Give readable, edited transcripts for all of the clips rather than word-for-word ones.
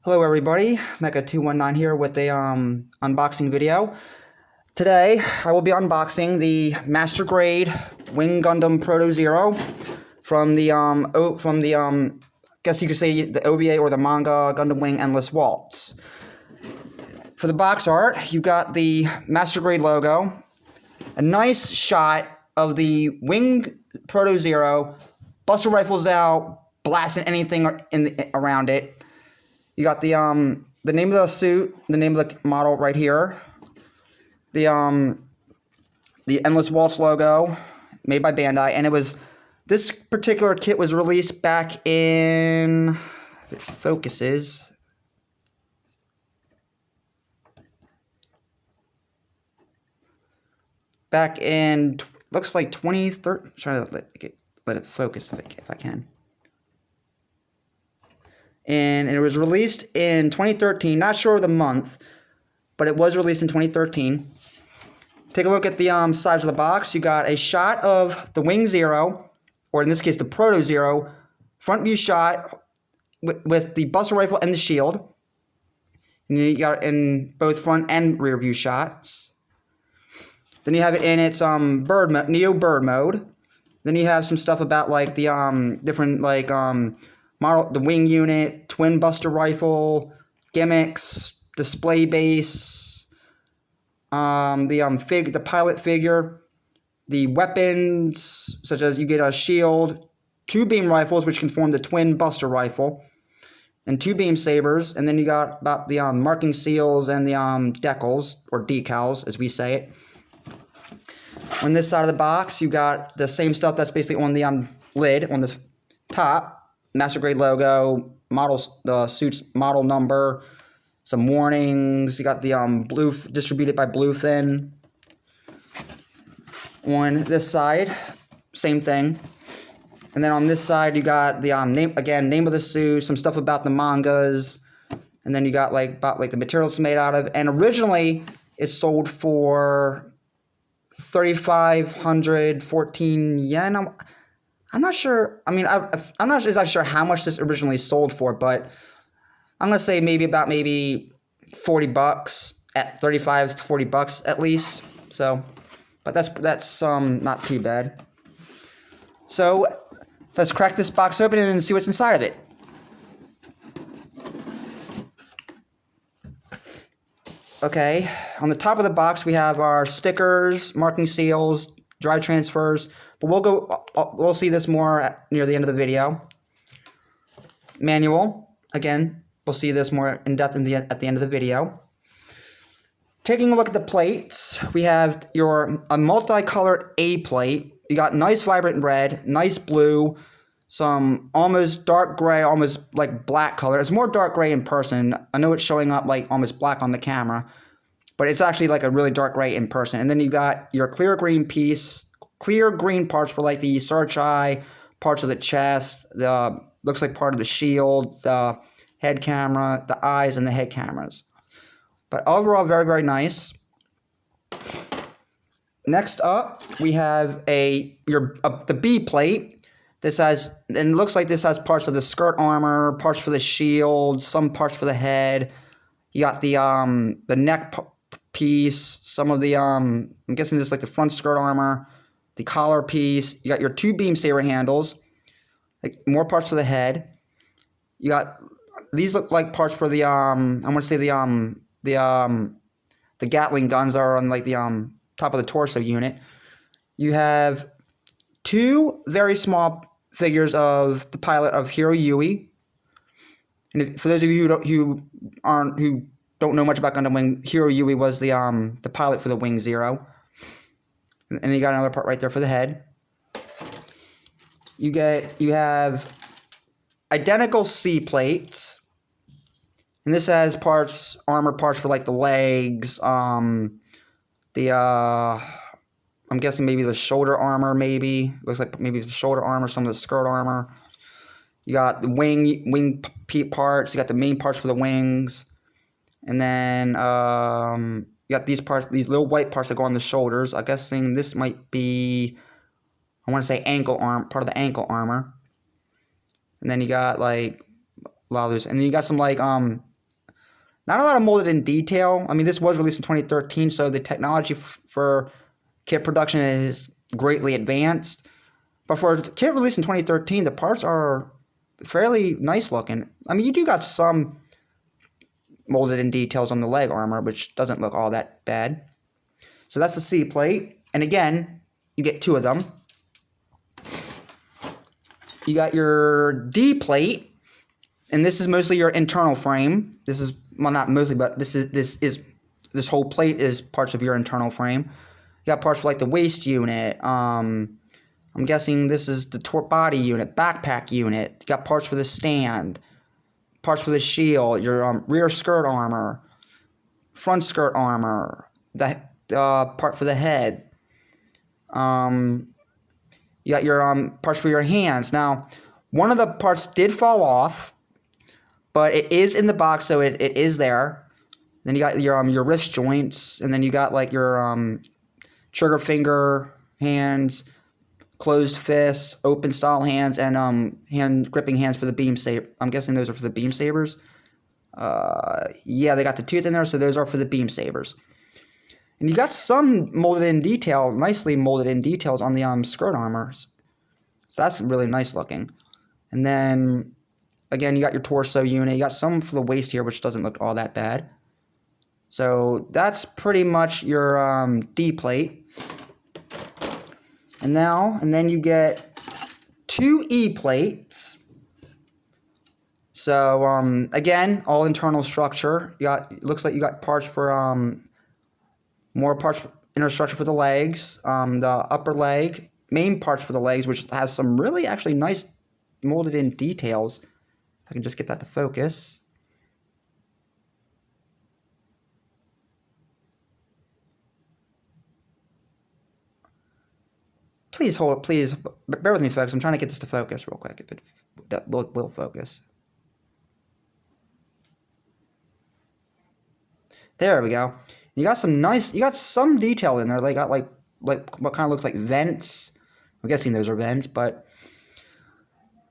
Hello everybody, Mecha219 here with a unboxing video. Today I will be unboxing the Master Grade Wing Gundam Proto Zero from the guess you could say the OVA or the manga Gundam Wing Endless Waltz. For the box art, you got the Master Grade logo, a nice shot of the Wing Proto Zero, buster rifles out, blasting anything around it. You got the name of the suit, the name of the model right here. The Endless Waltz logo, made by Bandai, and this particular kit was released back in, if it focuses, back in, looks like 2013. Try to let it focus if I can. And it was released in 2013. Not sure of the month, but it was released in 2013. Take a look at the sides of the box. You got a shot of the Wing Zero, or in this case the Proto Zero, front view shot with the buster rifle and the shield. And you got it in both front and rear view shots. Then you have it in its Neo Bird mode. Then you have some stuff about like the different like model, the wing unit, twin buster rifle, gimmicks, display base, the pilot figure, the weapons such as you get a shield, two beam rifles which can form the twin buster rifle, and two beam sabers, and then you got about the marking seals and the decals or decals as we say it. On this side of the box, you got the same stuff that's basically on the lid on this top. Master Grade logo, the suit's model number, some warnings. You got the blue distributed by Bluefin. On this side, same thing. And then on this side, you got the name of the suit, some stuff about the mangas, and then you got about the materials it's made out of. And originally, it sold for 3,514 yen. I'm not sure. I mean, I'm not exactly sure how much this originally sold for, but I'm gonna say maybe 40 bucks, at 35 to 40 bucks at least. So, but that's not too bad. So let's crack this box open and see what's inside of it. Okay, on the top of the box we have our stickers, marking seals, drive transfers, but we'll see this more near the end of the video. Manual, again, we'll see this more in depth at the end of the video. Taking a look at the plates, we have a multicolored A plate. You got nice vibrant red, nice blue, some almost dark gray, almost like black color. It's more dark gray in person. I know it's showing up like almost black on the camera, but it's actually like a really dark gray in person. And then you got your clear green piece, clear green parts for like the search eye, parts of the chest, looks like part of the shield, the head camera, the eyes, and the head cameras. But overall, very, very nice. Next up, we have the B plate. This has, and it looks like this has parts of the skirt armor, parts for the shield, some parts for the head. You got the neck piece, some of the I'm guessing this is like the front skirt armor, the collar piece. You got your two beam saber handles, like more parts for the head. You got these look like parts for the I want to say the Gatling guns are on like the top of the torso unit. You have two very small figures of the pilot of Hiro Yui. And for those of you who don't know much about Gundam Wing, Hiro Yui was the pilot for the Wing Zero. And you got another part right there for the head. You have identical C plates. And this has armor parts for like the legs, I'm guessing maybe the shoulder armor, maybe. Looks like maybe the shoulder armor, some of the skirt armor. You got the wing parts, you got the main parts for the wings. And then you got these parts, these little white parts that go on the shoulders. I'm guessing this might be, I want to say part of the ankle armor. And then you got like a lot of those, and then you got some like Not a lot of molded in detail. I mean, this was released in 2013, so the technology for kit production is greatly advanced. But for a kit released in 2013, the parts are fairly nice looking. I mean, you do got some molded in details on the leg armor, which doesn't look all that bad. So that's the C plate. And again, you get 2 of them. You got your D plate, and this is mostly your internal frame. This is, well, not mostly, but this whole plate is parts of your internal frame. You got parts for like the waist unit. I'm guessing this is the body unit, backpack unit. You got parts for the stand, parts for the shield, your rear skirt armor, front skirt armor, the part for the head. You got your parts for your hands. Now, one of the parts did fall off, but it is in the box, so it is there. Then you got your wrist joints, and then you got like your trigger finger hands, closed fists, open style hands, and hand gripping hands for the beam saber. I'm guessing those are for the beam sabers. Yeah, they got the tooth in there, so those are for the beam sabers. And you got some molded in detail, nicely molded in details on the skirt armors. So that's really nice looking. And then, again, you got your torso unit. You got some for the waist here, which doesn't look all that bad. So that's pretty much your D plate. And then you get 2 E plates. So, again, all internal structure. Looks like you got parts for, more parts, inner structure for the legs, the upper leg, main parts for the legs, which has some really actually nice molded in details. If I can just get that to focus. Please bear with me, folks. I'm trying to get this to focus real quick. If it will focus. There we go. You got some detail in there. They got like what kind of looks like vents. I'm guessing those are vents, but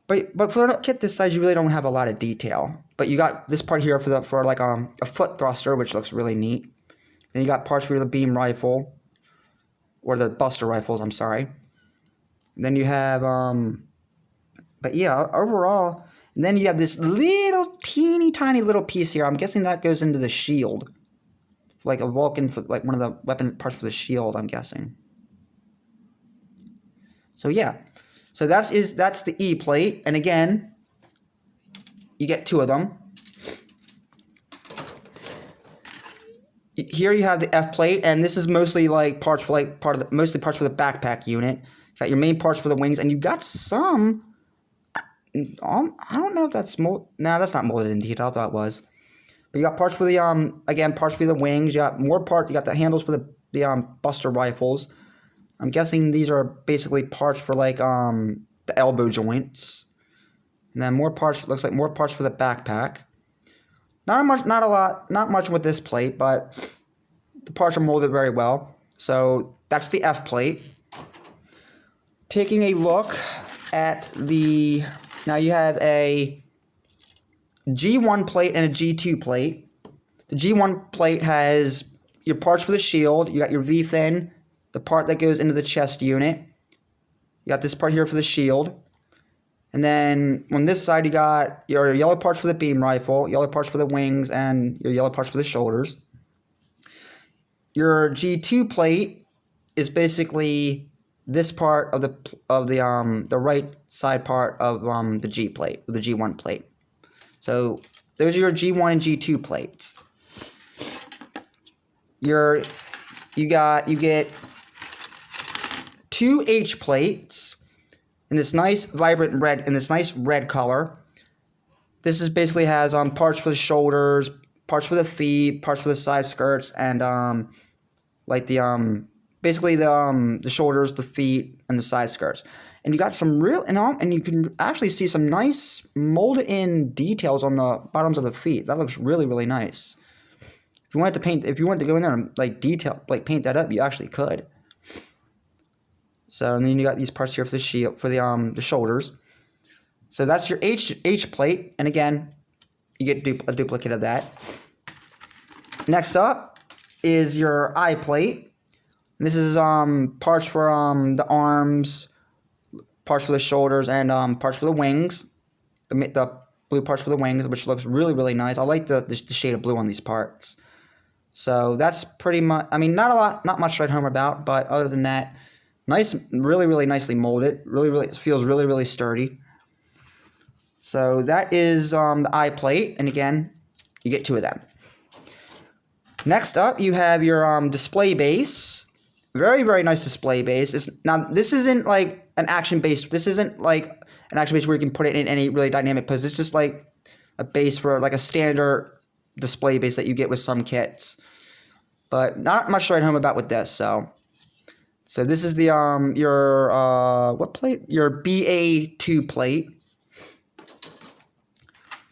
for a kit this size, you really don't have a lot of detail. But you got this part here for like a foot thruster, which looks really neat. Then you got parts for the beam rifle, or the buster rifles. I'm sorry. And then you have but yeah, overall. And then you have this little teeny tiny little piece here. I'm guessing that goes into the shield. Like a Vulcan, for like one of the weapon parts for the shield, I'm guessing. So yeah, so that's the E plate, and again, you get 2 of them. Here you have the F plate, and this is mostly like parts for like mostly parts for the backpack unit. You got your main parts for the wings, and you got some. I don't know if that's that's not molded in detail. I thought it was. But you got parts for the again, parts for the wings. You got more parts. You got the handles for the buster rifles. I'm guessing these are basically parts for like the elbow joints. And then more parts. Looks like more parts for the backpack. Not much with this plate, but the parts are molded very well. So that's the F plate. Taking a look at now you have a G1 plate and a G2 plate. The G1 plate has your parts for the shield. You got your V-fin, the part that goes into the chest unit. You got this part here for the shield. And then on this side, you got your yellow parts for the beam rifle, yellow parts for the wings, and your yellow parts for the shoulders. Your G2 plate is basically this part of the right side part of the G plate, the G1 plate. So those are your G1 and G2 plates. You get 2 H plates in this nice vibrant red, in this nice red color. This is basically has parts for the shoulders, parts for the feet, parts for the side skirts, and like the basically the shoulders, the feet, and the side skirts. And you got some real, and you can actually see some nice molded in details on the bottoms of the feet. That looks really, really nice. If you wanted to go in there and like paint that up, you actually could. So and then you got these parts here for the shield, for the shoulders. So that's your H plate, and again, you get a duplicate of that. Next up is your eye plate. This is parts for the arms, parts for the shoulders, and parts for the wings. The blue parts for the wings, which looks really, really nice. I like the shade of blue on these parts. So that's pretty much, I mean, not much to write home about, but other than that, nice, really, really nicely molded. Really, really, feels really, really sturdy. So that is the eye plate, and again, you get 2 of them. Next up, you have your display base. Very, very nice display base. Now, this isn't like an action base. This isn't like an action base where you can put it in any really dynamic pose. It's just like a base for like a standard display base that you get with some kits. But not much to write home about with this. So this is the your what plate? Your BA2 plate.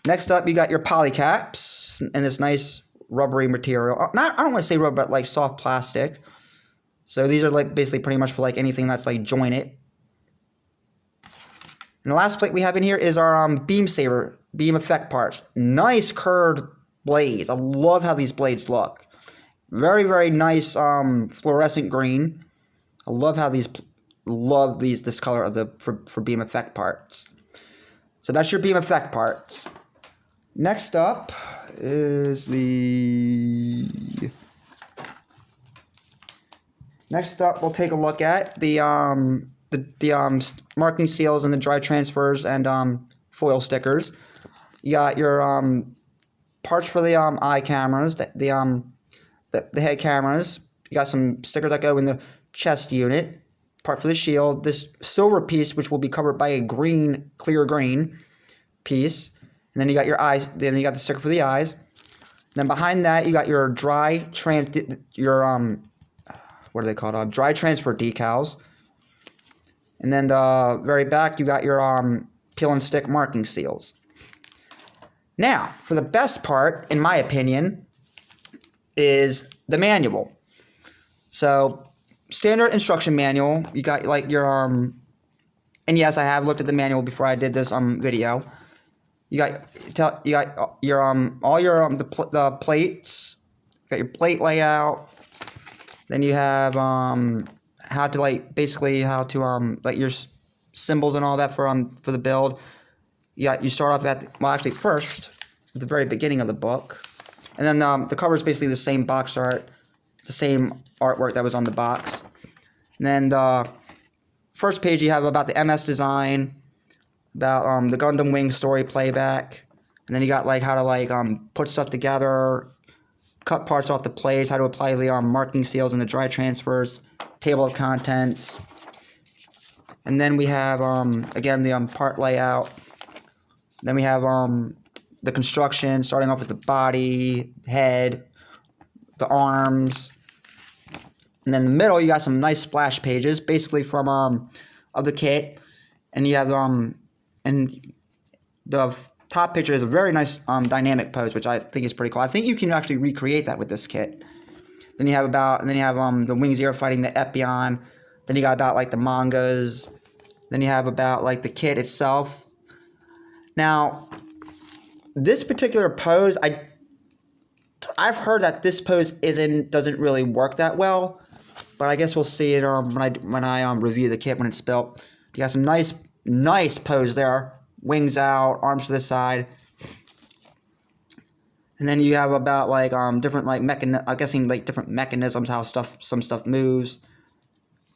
Next up, you got your polycaps and this nice rubbery material. I don't want to say rubber, but like soft plastic. So these are like basically pretty much for like anything that's like jointed. And the last plate we have in here is our beam effect parts. Nice curved blades. I love how these blades look. Very, very nice fluorescent green. I love how this color of for beam effect parts. So that's your beam effect parts. Next up is Next up, we'll take a look at the marking seals and the dry transfers and foil stickers. You got your parts for the eye cameras, the head cameras. You got some stickers that go in the chest unit. Part for the shield. This silver piece, which will be covered by a clear green piece. And then you got your eyes. Then you got the sticker for the eyes. And then behind that, you got your what are they called? Dry transfer decals. And then the very back, you got your peel and stick marking seals. Now, for the best part, in my opinion, is the manual. So, standard instruction manual. You got like your and yes, I have looked at the manual before I did this video. You got your all your the plates. You got your plate layout. Then you have how to like your symbols and all that for the build. You start off at first at the very beginning of the book, and then the cover is basically the same box art, the same artwork that was on the box. And then the first page you have about the MS design, about the Gundam Wing story playback, and then you got like how to like put stuff together, cut parts off the plates, how to apply the marking seals and the dry transfers, table of contents. And then we have again the part layout. Then we have the construction, starting off with the body, head, the arms. And then in the middle you got some nice splash pages, basically from of the kit. And you have and the top picture is a very nice dynamic pose, which I think is pretty cool. I think you can actually recreate that with this kit. Then you have the Wing Zero fighting the Epion. Then you got about like the mangas. Then you have about like the kit itself. Now, this particular pose, I've heard that this pose doesn't really work that well, but I guess we'll see it when I review the kit when it's built. You got some nice pose there. Wings out, arms to the side. And then you have about like different like I'm guessing like different mechanisms, how some stuff moves.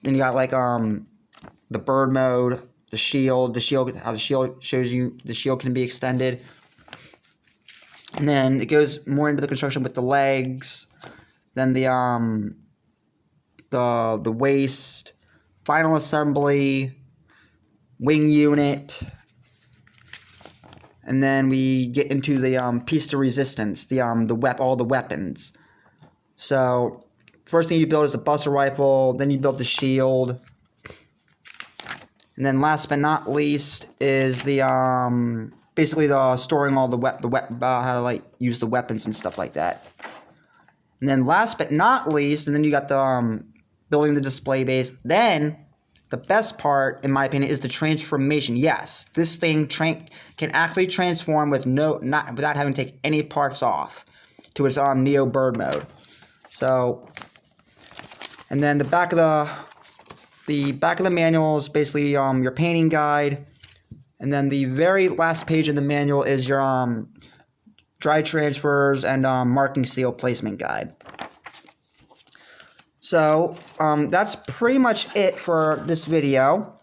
Then you got like the bird mode, the shield how the shield shows you the shield can be extended. And then it goes more into the construction with the legs, then the waist, final assembly, wing unit. And then we get into the piece de resistance, all the weapons. So first thing you build is the Buster Rifle, then you build the shield. And then last but not least is the basically the storing all about how to like use the weapons and stuff like that. And then last but not least, and then you got the building the display base. Then the best part, in my opinion, is the transformation. Yes, this thing can actually transform without having to take any parts off. to its Neo Bird mode. So, and then the back of the manual is basically your painting guide, and then the very last page of the manual is your dry transfers and marking seal placement guide. So that's pretty much it for this video,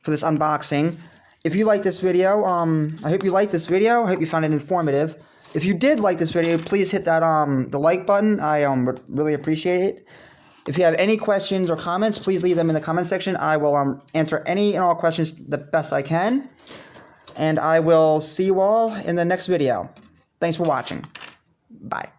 for this unboxing. If you like this video, I hope you liked this video. I hope you found it informative. If you did like this video, please hit that the like button. I would really appreciate it. If you have any questions or comments, please leave them in the comment section. I will answer any and all questions the best I can. And I will see you all in the next video. Thanks for watching. Bye.